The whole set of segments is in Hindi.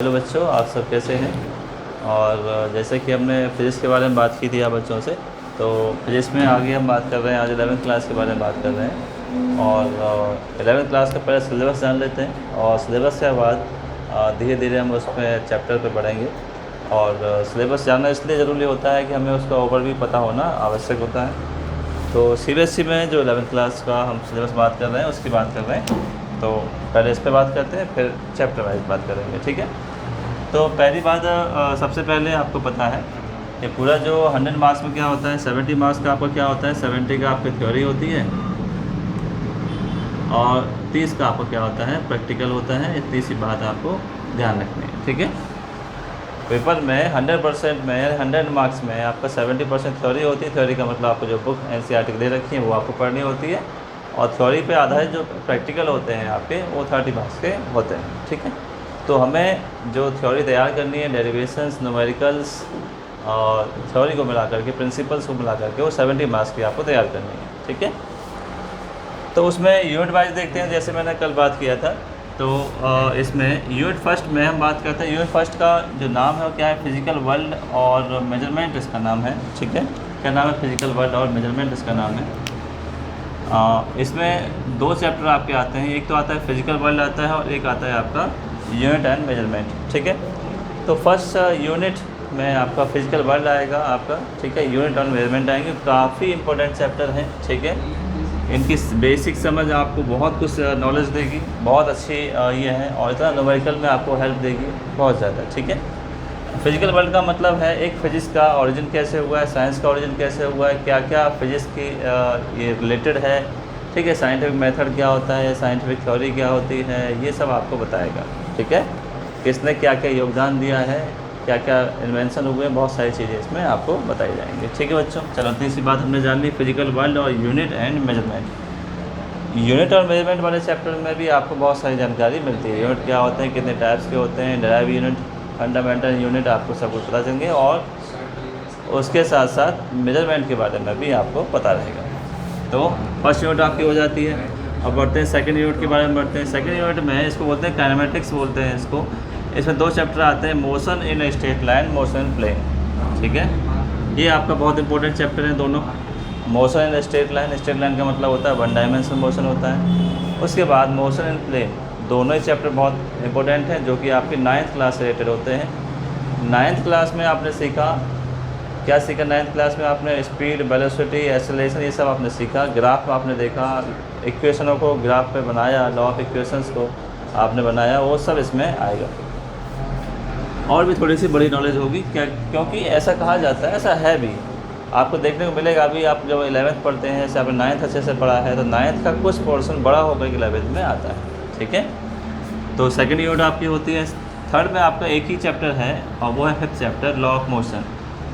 हेलो बच्चों, आप सब कैसे हैं। और जैसे कि हमने फिज़िक्स के बारे में बात की थी आप बच्चों से, तो फिज़िक्स में आगे हम बात कर रहे हैं। आज 11th क्लास के बारे में बात कर रहे हैं और 11th क्लास का पहले सिलेबस जान लेते हैं और सिलेबस के बाद धीरे धीरे हम उसमें चैप्टर पे पढ़ेंगे। और सिलेबस जानना इसलिए ज़रूरी होता है कि हमें उसका ओवरव्यू पता होना आवश्यक होता है। तो सीबीएसई में जो 11th क्लास का हम सिलेबस बात कर रहे हैं उसकी बात कर रहे हैं, तो पहले इस पे बात करते हैं, फिर चैप्टर वाइज बात करेंगे, ठीक है। तो पहली बात, सबसे पहले आपको पता है कि पूरा जो 100 मार्क्स में क्या होता है, 70 मार्क्स का आपका क्या होता है, 70 का आपकी थ्योरी होती है और 30 का आपका क्या होता है, प्रैक्टिकल होता है। इतनी सी बात आपको ध्यान रखनी है, ठीक है। पेपर में 100% में 100 मार्क्स में आपका 70% थ्योरी होती है। थ्योरी का मतलब आपको जो बुक एनसीईआरटी दे रखी है वो आपको पढ़नी होती है, और थ्योरी पे आधारित जो प्रैक्टिकल होते हैं आपके वो 30 मार्क्स के होते हैं, ठीक है। तो हमें जो थ्योरी तैयार करनी है, डेरिवेशंस, न्यूमेरिकल्स और थ्योरी को मिला करके, प्रिंसिपल्स को मिला करके वो 70 मार्क्स की आपको तैयार करनी है, ठीक है। तो उसमें यूनिट वाइज देखते हैं, जैसे मैंने कल बात किया था। तो इसमें यूनिट फर्स्ट में हम बात करते हैं। यूनिट फर्स्ट का जो नाम है वो क्या है, फिजिकल वर्ल्ड और मेजरमेंट इसका नाम है, ठीक है। क्या नाम है, फिजिकल वर्ल्ड और मेजरमेंट इसका नाम है। इसमें 2 चैप्टर आपके आते हैं, एक तो आता है फिजिकल वर्ल्ड आता है और एक आता है आपका यूनिट एंड मेजरमेंट, ठीक है। तो फर्स्ट यूनिट में आपका फिजिकल वर्ल्ड आएगा आपका, ठीक है। यूनिट और मेजरमेंट आएंगे, काफ़ी इंपॉर्टेंट चैप्टर हैं, ठीक है। इनकी बेसिक समझ आपको बहुत कुछ नॉलेज देगी, बहुत अच्छी ये है, और इतना न्यूमेरिकल में आपको हेल्प देगी बहुत ज़्यादा, ठीक है। फिजिकल वर्ल्ड का मतलब है एक फिजिक्स का ओरिजिन कैसे हुआ है, साइंस का ओरिजिन कैसे हुआ है, क्या क्या फिजिक्स की ये रिलेटेड है, ठीक है। साइंटिफिक मेथड क्या होता है, साइंटिफिक थ्योरी क्या होती है, ये सब आपको बताएगा, ठीक है। किसने क्या क्या योगदान दिया है, क्या क्या इन्वेंशन हुए हैं, बहुत सारी चीज़ें इसमें आपको बताई जाएंगी, ठीक है बच्चों। चलो, इतनी सी बात हमने जान ली फिजिकल वर्ल्ड और यूनिट एंड मेजरमेंट। यूनिट और मेजरमेंट वाले चैप्टर में भी आपको बहुत सारी जानकारी मिलती है। यूनिट क्या होते हैं, कितने टाइप्स के होते हैं, डेराइव यूनिट, फंडामेंटल यूनिट, आपको सब कुछ पता चलेंगे। और उसके साथ साथ मेजरमेंट के बारे में भी आपको पता रहेगा। तो फर्स्ट यूनिट आपकी हो जाती है। अब बढ़ते हैं सेकंड यूनिट के बारे में बढ़ते हैं। सेकंड यूनिट में इसको बोलते हैं काइनेमेटिक्स बोलते हैं इसको। इसमें 2 चैप्टर आते हैं, motion in straight line, motion in plane, ठीक है। ये आपका बहुत इंपॉर्टेंट चैप्टर है दोनों। Motion in straight line, straight line का मतलब होता है 1 डायमेंशनल मोशन होता है। उसके बाद मोशन इन प्लेन, दोनों ही चैप्टर बहुत इंपॉर्टेंट हैं, जो कि आपकी 9th क्लास से रिलेटेड होते हैं। 9th क्लास में आपने सीखा, क्या सीखा 9th क्लास में आपने, स्पीड, वेलोसिटी, एक्सेलरेशन, ये सब आपने सीखा। ग्राफ में आपने देखा, इक्वेशनों को ग्राफ पे बनाया, लॉ ऑफ इक्वेशंस को आपने बनाया, वो सब इसमें आएगा। और भी थोड़ी सी बड़ी नॉलेज होगी क्या, क्योंकि ऐसा कहा जाता है, ऐसा है भी, आपको देखने को मिलेगा। अभी आप जब 11th पढ़ते हैं, जैसे आपने 9th अच्छे से पढ़ा है, तो 9th का कुछ पोर्शन बड़ा होकर के 11th में आता है, ठीक है। तो सेकंड यूनिट आपकी होती है। थर्ड में आपका एक ही चैप्टर है और वो है 5th chapter, law of motion.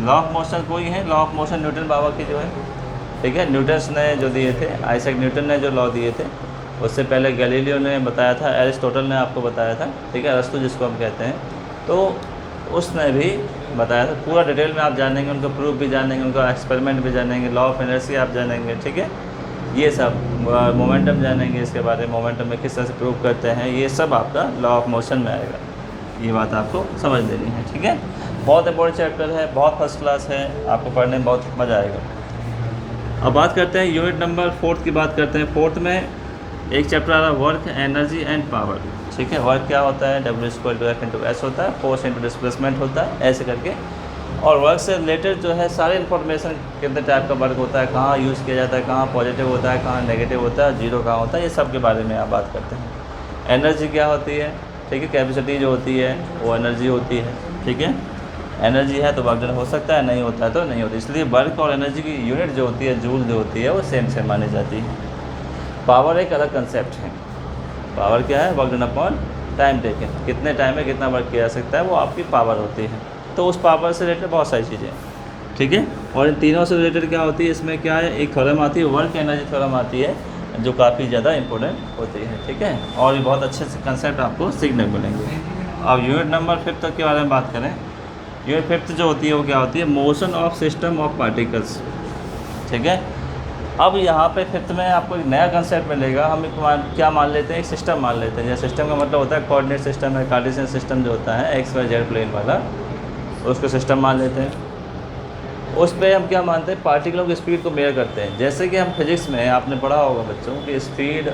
Law of motion कोई है, लॉ ऑफ मोशन न्यूटन बाबा की जो है, ठीक है। न्यूटन्स ने जो दिए थे, आइजैक न्यूटन ने जो लॉ दिए थे, उससे पहले गैलीलियो ने बताया था, एरिस्टोटल ने आपको बताया था, ठीक है, अरस्तु जिसको हम कहते हैं, तो उसने भी बताया था। पूरा डिटेल में आप जानेंगे, उनका प्रूफ भी जानेंगे, उनका एक्सपेरिमेंट भी जानेंगे, लॉ ऑफ इनर्शिया आप जानेंगे, ठीक है। ये सब मोमेंटम जानेंगे, इसके बारे में मोमेंटम में किस तरह से प्रूव करते हैं, ये सब आपका लॉ ऑफ मोशन में आएगा। ये बात आपको समझ लेनी है, ठीक है। बहुत इंपॉर्टेंट चैप्टर है, बहुत फर्स्ट क्लास है, आपको पढ़ने में बहुत मज़ा आएगा। अब बात करते हैं यूनिट नंबर 4 की बात करते हैं। 4th में एक चैप्टर आ रहा है, वर्क, एनर्जी एंड पावर, ठीक है। वर्क क्या होता है, W=F/s होता है, फोर्स इंटू डिस्प्लेसमेंट होता है, ऐसे करके। और वर्क से रिलेटेड जो है सारे इन्फॉर्मेशन, कितने टाइप का वर्क होता है, कहाँ यूज़ किया जाता है, कहाँ पॉजिटिव होता है, कहाँ नेगेटिव होता है, जीरो कहाँ होता है, ये सब के बारे में आप बात करते हैं। एनर्जी क्या होती है, ठीक है, कैपेसिटी जो होती है वो एनर्जी होती है, ठीक है। एनर्जी है तो वर्क डन हो सकता है, नहीं होता है तो नहीं होता, इसलिए वर्क और एनर्जी की यूनिट जो होती है, जूल जो होती है, वो सेम मानी जाती है। पावर एक अलग कंसेप्ट है। पावर क्या है, work done upon time taken, कितने टाइम में कितना वर्क किया जा सकता है, वो आपकी पावर होती है। तो उस पावर से रिलेटेड बहुत सारी चीज़ें, ठीक है। और इन तीनों से रिलेटेड क्या होती है, इसमें क्या है, एक थ्योरम आती है, वर्क एनर्जी थ्योरम आती है, जो काफ़ी ज़्यादा इंपॉर्टेंट होती है, ठीक है। और भी बहुत अच्छे से कंसेप्ट आपको सीखने को मिलेंगे। अब यूनिट नंबर 5 तक के बारे में बात करें। यूनिट 5 जो होती है वो क्या होती है, motion of system of particles, ठीक है। अब यहाँ पे फिफ्थ में आपको एक नया कंसेप्ट मिलेगा। हम क्या मान लेते हैं, एक सिस्टम मान लेते हैं। जैसे सिस्टम का मतलब होता है कोऑर्डिनेट सिस्टम है, कार्टेशियन सिस्टम जो होता है एक्स वाई जेड प्लेन वाला, उसको सिस्टम मान लेते हैं। उस पर हम क्या मानते हैं, पार्टिकलों की स्पीड को मेजर करते हैं। जैसे कि हम फिजिक्स में आपने पढ़ा होगा बच्चों कि स्पीड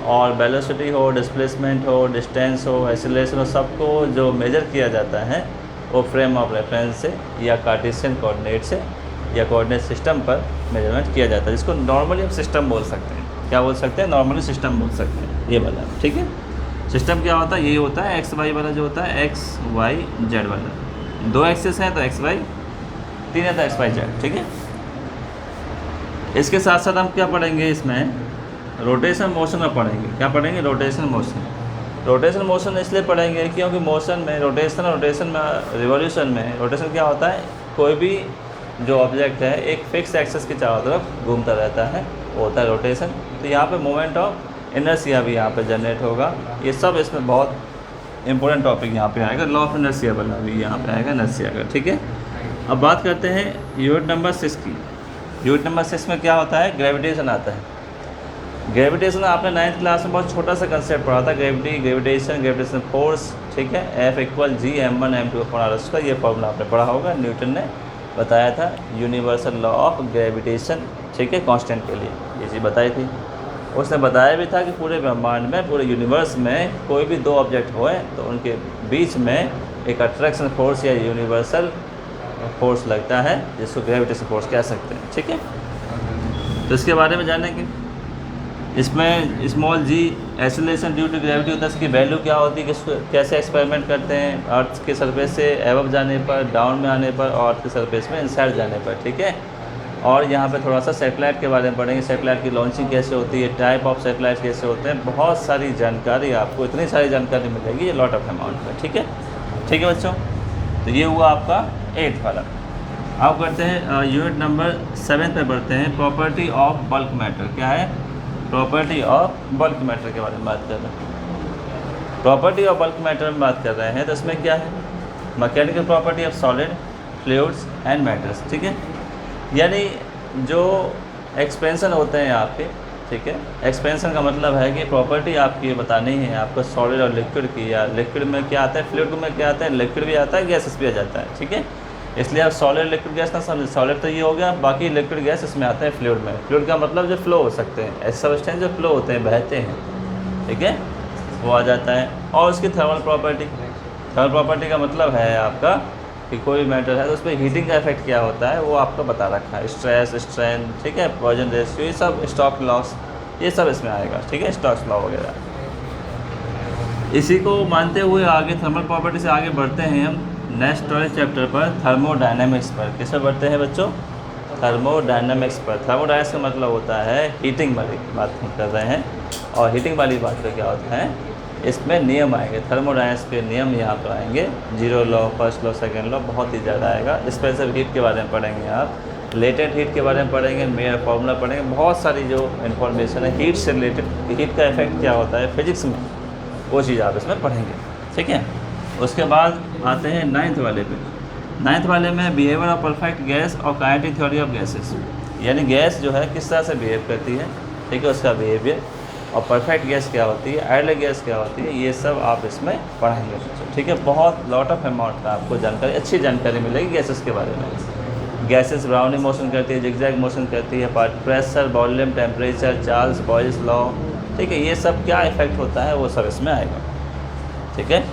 और वेलोसिटी हो, डिस्प्लेसमेंट हो, डिस्टेंस हो, एक्सीलरेशन हो, सबको जो मेजर किया जाता है वो फ्रेम ऑफ रेफरेंस से या कार्टेशियन कोऑर्डिनेट से या कोऑर्डिनेट सिस्टम पर मेजरमेंट किया जाता है, जिसको नॉर्मली हम सिस्टम बोल सकते हैं। क्या बोल सकते हैं, नॉर्मली सिस्टम बोल सकते हैं ये वाला। ठीक है, सिस्टम क्या होता है, ये होता है एक्स वाई वाला जो होता है, एक्स वाई जेड वाला। 2 एक्सिस हैं तो एक्स वाई, 3 है तो एक्स वाई जेड। ठीक है, इसके साथ साथ हम क्या पढ़ेंगे, इसमें रोटेशन मोशन में पढ़ेंगे। क्या पढ़ेंगे, रोटेशन मोशन। रोटेशन मोशन इसलिए पढ़ेंगे क्योंकि मोशन में रोटेशन में रिवॉल्यूशन में रोटेशन क्या होता है, कोई भी जो ऑब्जेक्ट है एक फिक्स एक्सिस की चारों तरफ घूमता रहता है, वो होता है रोटेशन। तो यहाँ पे मोमेंट ऑफ इनर्शिया भी यहाँ पे जनरेट होगा। ये सब इसमें बहुत इंपॉर्टेंट टॉपिक यहाँ पे आएगा। लॉ ऑफ इनर्शिया वाला भी यहाँ पे आएगा, इनर्शिया का। ठीक है, अब बात करते हैं यूनिट नंबर 6 की। यूनिट नंबर 6 में क्या होता है, ग्रेविटेशन आता है। ग्रेविटेशन आपने 9th क्लास में बहुत छोटा सा कंसेप्ट पढ़ा था, ग्रेविटेशन फोर्स। ठीक है, F=G(m1m2)/r²। उसका ये फॉर्मूला आपने पढ़ा होगा, न्यूटन ने बताया था, यूनिवर्सल लॉ ऑफ ग्रेविटेशन। ठीक है, कांस्टेंट के लिए ये चीज़ बताई थी। उसने बताया भी था कि पूरे ब्रह्मांड में, पूरे यूनिवर्स में कोई भी 2 ऑब्जेक्ट होए तो उनके बीच में एक अट्रैक्शन फोर्स या यूनिवर्सल फोर्स लगता है, जिसको ग्रेविटेशन फोर्स कह सकते हैं। ठीक है, तो इसके बारे में जानेंगे। इसमें small g acceleration due to gravity होता है, इसकी वैल्यू क्या होती है, किसको कैसे एक्सपेरिमेंट करते हैं, अर्थ के सरफेस से एबव जाने पर, डाउन में आने पर और अर्थ के सरफेस में इनसाइड जाने पर। ठीक है, और यहाँ पे थोड़ा सा सैटेलाइट के बारे में पढ़ेंगे, सैटेलाइट की लॉन्चिंग कैसे होती है, टाइप ऑफ सैटेलाइट कैसे होते हैं, बहुत सारी जानकारी आपको, इतनी सारी जानकारी मिलेगी ये लॉट ऑफ अमाउंट में। ठीक है, ठीक है बच्चों, तो ये हुआ आपका 8th वाला। अब करते हैं यूनिट नंबर 7 पे बढ़ते हैं, प्रॉपर्टी ऑफ बल्क मैटर। क्या है, प्रॉपर्टी ऑफ बल्क मैटर के बारे में बात कर रहे हैं। प्रॉपर्टी ऑफ बल्क मैटर में बात कर रहे हैं, तो इसमें क्या है, mechanical property of solid, fluids and matters. ठीक है, यानी जो एक्सपेंशन होते हैं आपके। ठीक है, एक्सपेंशन का मतलब है कि प्रॉपर्टी आपकी ये बतानी है आपको सॉलिड और लिक्विड की, या लिक्विड में क्या आता है, फ्लूइड में क्या आता है, लिक्विड भी आता है, गैसेस भी आ जाता है। ठीक है, इसलिए आप सॉलिड लिक्विड गैस ना समझे, सॉलिड तो ये हो गया, बाकी लिक्विड गैस इसमें आते हैं फ्लूइड में। फ्लूइड का मतलब जो फ्लो हो सकते हैं, ऐसे सब्सटेंस जो फ्लो होते हैं, बहते हैं। ठीक है, वो आ जाता है। और उसकी थर्मल प्रॉपर्टी, थर्मल प्रॉपर्टी का मतलब है आपका कि कोई मैटर है तो उस पर हीटिंग का इफेक्ट क्या होता है वो आपको बता रखा है, स्ट्रेस, स्ट्रेन। ठीक है, पॉइजन रेशियो, ये सब, स्टॉक लॉस, ये सब इसमें आएगा। ठीक है, स्टॉक्स लॉ वगैरह। इसी को मानते हुए आगे थर्मल प्रॉपर्टी से आगे बढ़ते हैं हम नेक्स्ट वाले चैप्टर पर, थर्मोडायनेमिक्स पर। किस पर बढ़ते हैं बच्चों, थर्मोडायनेमिक्स पर। थर्मोडायनेमिक्स का मतलब होता है हीटिंग वाली बात हम कर रहे हैं, और हीटिंग वाली बात का क्या होता है, इसमें नियम आएंगे, थर्मोडायनेमिक्स के नियम यहाँ पर आएंगे। 0 law, first law, second law, बहुत ही ज़्यादा आएगा। स्पेशल हीट के बारे में पढ़ेंगे आप, लेटेंट हीट के बारे में पढ़ेंगे, मेयर फार्मूला पढ़ेंगे, बहुत सारी जो इन्फॉर्मेशन है हीट से रिलेटेड, हीट का इफेक्ट क्या होता है फिजिक्स में, वो चीज़ आप इसमें पढ़ेंगे। ठीक है, उसके बाद आते हैं 9th वाले पे। 9th वाले में बिहेवियर ऑफ परफेक्ट गैस और काइनेटिक थ्योरी ऑफ गैसेस, यानी गैस जो है किस तरह से बिहेव करती है। ठीक है, उसका बिहेवियर, और परफेक्ट गैस क्या होती है, आइडियल गैस क्या होती है, ये सब आप इसमें पढ़ेंगे। ठीक है, बहुत लॉट ऑफ अमाउंट का आपको जानकारी, अच्छी जानकारी मिलेगी गैसेस के बारे में। गैसेस ब्राउनिंग मोशन करती है, जिगजैग मोशन करती है, pressure, volume, temperature, Charles Boyle's law. ठीक है, ये सब क्या इफेक्ट होता है वो सब इसमें आएगा। ठीक है,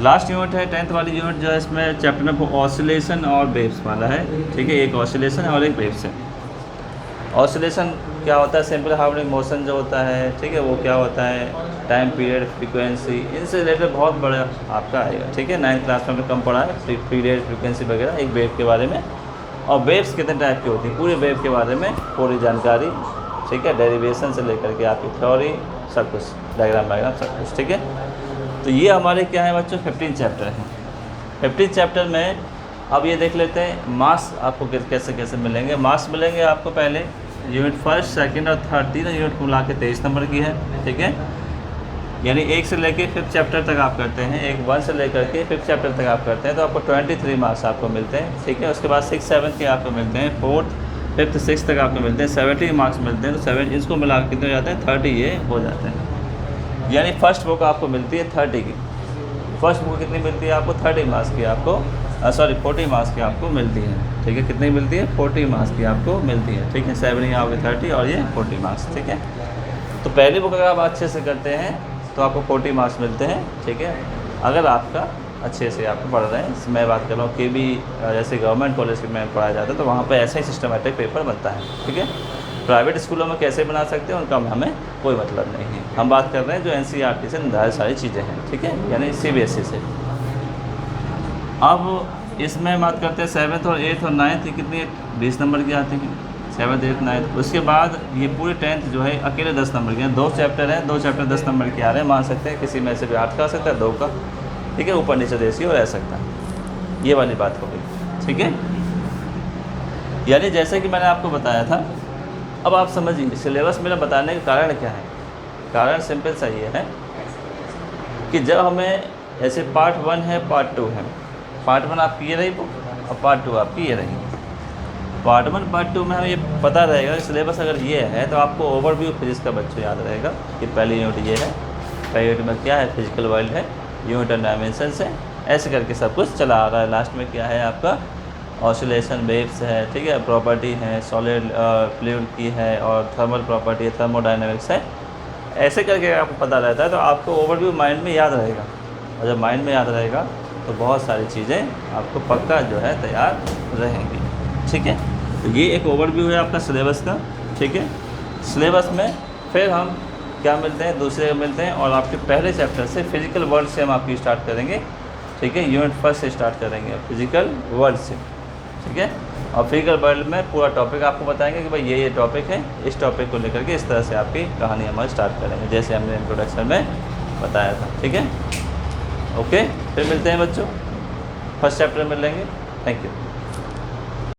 लास्ट यूनिट है 10th वाली यूनिट, जो है इसमें चैप्टर नंबर ऑसिलेशन और वेव्स वाला है। ठीक है, एक ऑसिलेशन है और एक वेव्स है। ऑसिलेशन क्या होता है, सिंपल हार्मोनिक मोशन जो होता है। ठीक है, वो क्या होता है, टाइम पीरियड, फ्रीक्वेंसी, इनसे रिलेटेड बहुत बड़ा आपका आएगा। ठीक है, 9th क्लास में हमने कम पढ़ा है, पीरियड, फ्रीक्वेंसी वगैरह, एक वेव के बारे में। और वेव्स कितने टाइप की होती है, पूरे वेव के बारे में पूरी जानकारी। ठीक है, डेरिवेशन से लेकर के आपकी थ्योरी, सब कुछ, डायग्राम वायग्राम सब कुछ। ठीक है, तो ये हमारे क्या है बच्चों, 15 चैप्टर हैं। 15 चैप्टर में अब ये देख लेते हैं मार्क्स आपको कैसे कैसे मिलेंगे। मार्क्स मिलेंगे आपको पहले यूनिट 1, 2 और 3, तीनों यूनिट को मिला के 23 नंबर की है। ठीक है, यानी 1 से लेकर 5th चैप्टर तक आप करते हैं, 1 से लेकर के 5th चैप्टर तक आप करते हैं तो आपको 23 मार्क्स आपको मिलते हैं। ठीक है, उसके बाद 6, 7 के आपको मिलते हैं, 4th, 5th 6th तक आपको मिलते हैं, 70 मार्क्स मिलते हैं। तो 7 इसको मिला के कितने हो जाते हैं, 30 ये हो जाते हैं। यानी फर्स्ट बुक आपको मिलती है 30 की। फर्स्ट बुक कितनी मिलती है आपको, 30 मार्क्स की आपको 40 मार्क्स की आपको मिलती है। ठीक है, कितनी मिलती है, 40 मार्क्स की आपको मिलती है। ठीक है, 7 यहाँ हो गए 30 और ये 40 मार्क्स। ठीक है, तो पहली बुक अगर आप अच्छे से करते हैं तो आपको 40 मार्क्स मिलते हैं। ठीक है, अगर आपका अच्छे से आपको पढ़ रहे हैं। मैं बात कर रहा हूँ कि भी जैसे गवर्नमेंट कॉलेज में पढ़ाया जाता है तो वहाँ पे ऐसा ही सिस्टमेटिक पेपर बनता है। ठीक है, प्राइवेट स्कूलों में कैसे बना सकते हैं उनका हमें कोई मतलब नहीं है। हम बात कर रहे हैं जो NCERT से निर्धारित सारी चीज़ें हैं। ठीक है, यानी CBSE से। अब इसमें बात करते हैं 7th और 8th और 9th की कितनी 20 नंबर की आती हैं, 7th 8th 9th। उसके बाद ये पूरे 10th जो है अकेले 10 नंबर के हैं। 2 चैप्टर हैं, 2 चैप्टर 10 नंबर के आ रहे हैं। मान सकते हैं किसी में से भी 8 का आ सकता है, 2 का। ठीक है, ऊपर नीचे रेशियो रह सकता है। ये वाली बात हो गई। ठीक है, यानी जैसे कि मैंने आपको बताया था। अब आप समझिए सिलेबस मेरा बताने का कारण क्या है। कारण सिंपल सा ये है कि जब हमें ऐसे पार्ट 1 है, पार्ट 2 है। पार्ट 1 आपकी ये रही बुक और पार्ट 2 आपकी ये रही। पार्ट 1 पार्ट 2 में हमें ये पता रहेगा कि सिलेबस अगर ये है तो आपको ओवरव्यू फिजिक्स का बच्चों याद रहेगा कि पहली यूनिट ये है, पहली यूनिट में क्या है, फिजिकल वर्ल्ड है, यूनिट एंड डायमेंशंस है, ऐसे करके सब कुछ चला आ रहा है। लास्ट में क्या है आपका ऑसिलेशन वेव्स है। ठीक है, प्रॉपर्टी है, सॉलिड फ्लूइड की है और थर्मल प्रॉपर्टी है, थर्मोडायनेमिक्स है। ऐसे करके आपको पता रहता है तो आपको ओवरव्यू माइंड में याद रहेगा। और जब माइंड में याद रहेगा तो बहुत सारी चीज़ें आपको पक्का जो है तैयार रहेंगी। ठीक है, तो ये एक ओवरव्यू है आपका सिलेबस का। ठीक है, सिलेबस में फिर हम क्या मिलते हैं, दूसरे मिलते हैं और आपके पहले चैप्टर से फिजिकल वर्ल्ड से हम आपकी स्टार्ट करेंगे। ठीक है, यूनिट 1 से स्टार्ट करेंगे फिजिकल वर्ल्ड से। ठीक है, और फिजिकल वर्ल्ड में पूरा टॉपिक आपको बताएंगे कि भाई ये टॉपिक है, इस टॉपिक को लेकर के इस तरह से आपकी कहानी हम स्टार्ट करेंगे जैसे हमने इंट्रोडक्शन में बताया था। ठीक है, ओके, फिर मिलते हैं बच्चों, फर्स्ट चैप्टर में मिलेंगे। Thank you.